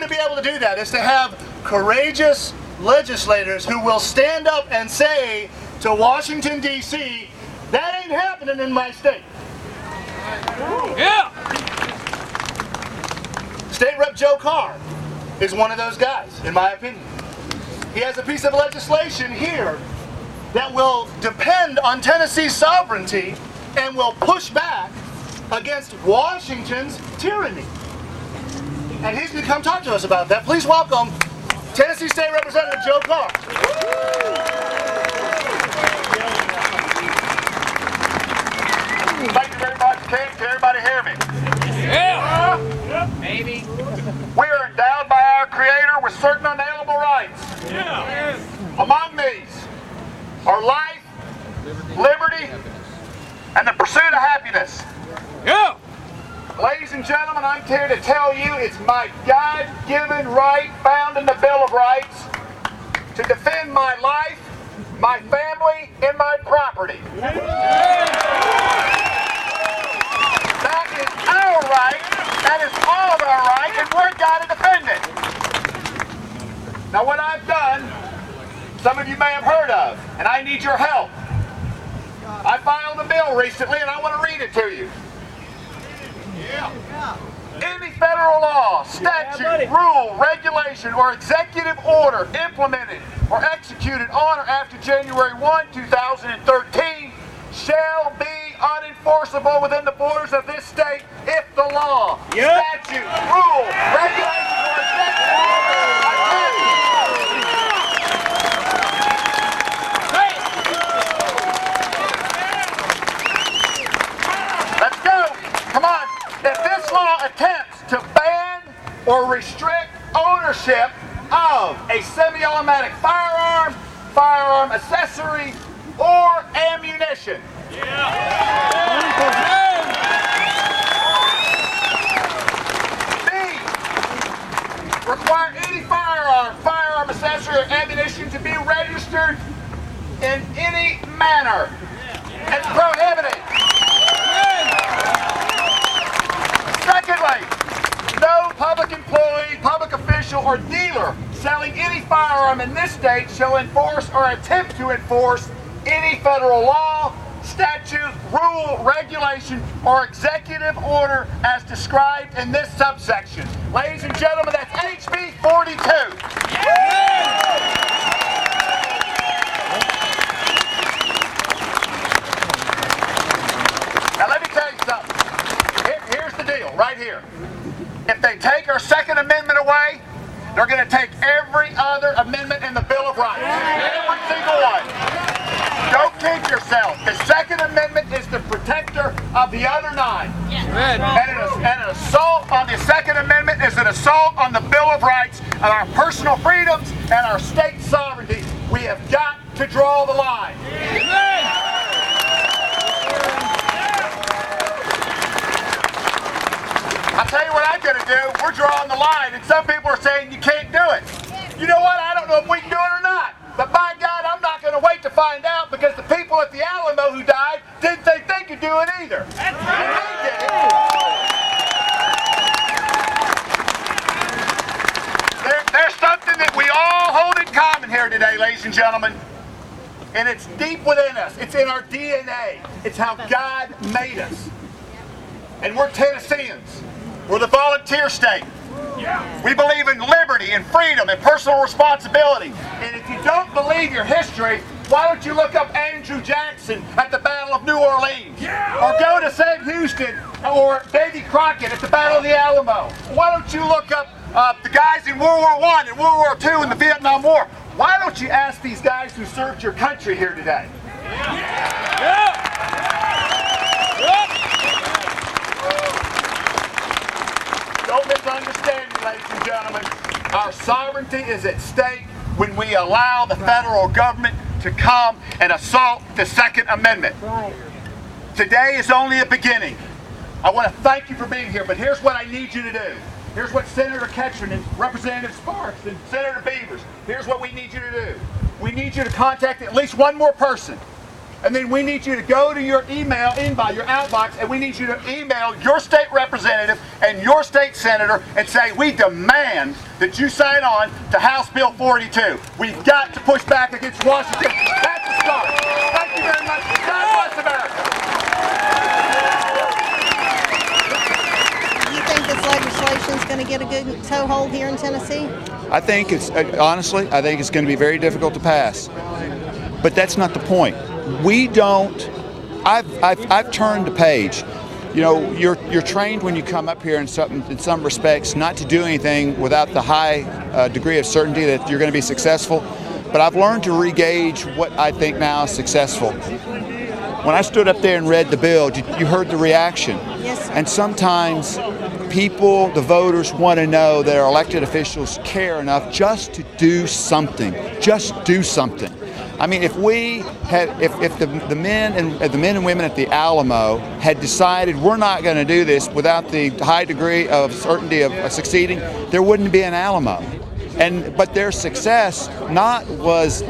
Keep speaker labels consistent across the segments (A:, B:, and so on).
A: to be able to do that is to have courageous legislators who will stand up and say to Washington, D.C., that ain't happening in my state.
B: Yeah!
A: State Rep Joe Carr is one of those guys, in my opinion. He has a piece of legislation here that will depend on Tennessee's sovereignty and will push back against Washington's tyranny. And he's going to come talk to us about that. Please welcome Tennessee State Representative Joe Carr.
C: Thank you very much, Ken. Can everybody hear me?
B: Yeah!
C: Maybe. We are endowed by our Creator with certain unalienable rights.
B: Yeah!
C: Among these are life, liberty, and the pursuit of happiness.
B: Yeah!
C: Ladies and gentlemen, I'm here to tell you it's my God-given right found in the Bill of Rights to defend my life, my family, and my property. That is our right. That is all of our right, and we're got to defend it. Now, what I've done, some of you may have heard of, and I need your help. I filed a bill recently, and I want to read it to you. Any federal law, statute, rule, regulation, or executive order implemented or executed on or after January 1, 2013 shall be unenforceable within the borders of this state if the law, statute, rule, regulation, or executive order Let's go. Come on. If this law attempts to ban or restrict ownership of a semi-automatic firearm, firearm accessory, or ammunition. B. Require any firearm, firearm accessory, or ammunition to be registered in any manner and prohibited. Secondly, no public employee, public official, or dealer selling any firearm in this state shall enforce or attempt to enforce any federal law, statute, rule, regulation, or executive order as described in this subsection. Ladies and gentlemen, that's HB 42. Now let me tell you something. Here's the deal, right here. If they take our Second Amendment away, they're going to take every other amendment in the Bill of Rights. Every single one. Don't kid yourself. The Second Amendment is the protector of the other 9. And an assault on the Second Amendment is an assault on the Bill of Rights and our personal freedoms and our state sovereignty. We have got to draw the line. I'll tell you what I'm going to do. We're drawing the line, and some people are saying you can't do it. You know what? I don't know if we can do it or not. But by God, I'm not going to wait to find out because the people at the Alamo who died didn't think they could do it either. And they did it. There's something that we all hold in common here today, ladies and gentlemen. And it's deep within us. It's in our DNA. It's how God made us. And we're Tennesseans. We're the volunteer state. We believe in liberty and freedom and personal responsibility. And if you don't believe your history, why don't you look up Andrew Jackson at the Battle of New Orleans? Or go to St. Houston or Davy Crockett at the Battle of the Alamo? Why don't you look up the guys in World War I and World War II and the Vietnam War? Why don't you ask these guys who served your country here today? Don't misunderstand me, ladies and gentlemen. Our sovereignty is at stake when we allow the federal government to come and assault the Second Amendment. Right. Today is only a beginning. I want to thank you for being here, but here's what I need you to do. Here's what Senator Ketchum and Representative Sparks and Senator Beavers, here's what we need you to do. We need you to contact at least one more person And then we need you to go to your email inbox, your outbox, and we need you to email your state representative and your state senator and say, we demand that you sign on to House Bill 42. We've got to push back against Washington. That's the start. Thank you very much. God bless America.
D: Do you think this legislation is going to get a good toehold here in Tennessee?
E: I think honestly, I think it's going to be very difficult to pass. But that's not the point. We don't. I've turned the page. You know, you're trained when you come up here in some respects not to do anything without the high degree of certainty that you're going to be successful. But I've learned to regauge what I think now is successful. When I stood up there and read the bill, you heard the reaction.
D: Yes, sir.
E: And sometimes people, the voters, want to know that our elected officials care enough just to do something. Just do something. I mean, if we had, if the men and women at the Alamo had decided we're not going to do this without the high degree of certainty of succeeding, there wouldn't be an Alamo. But their success not was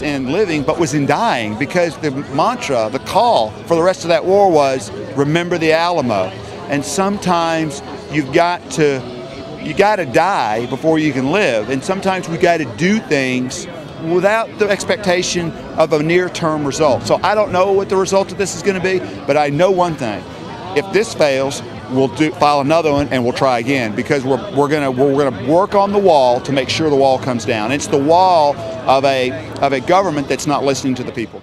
E: in living, but was in dying, because the mantra, the call for the rest of that war was, remember the Alamo. And sometimes you got to die before you can live, and sometimes we got to do things without the expectation of a near-term result. So I don't know what the result of this is going to be, but I know one thing: if this fails, we'll file another one and we'll try again, because we're gonna work on the wall to make sure the wall comes down. It's the wall of a government that's not listening to the people.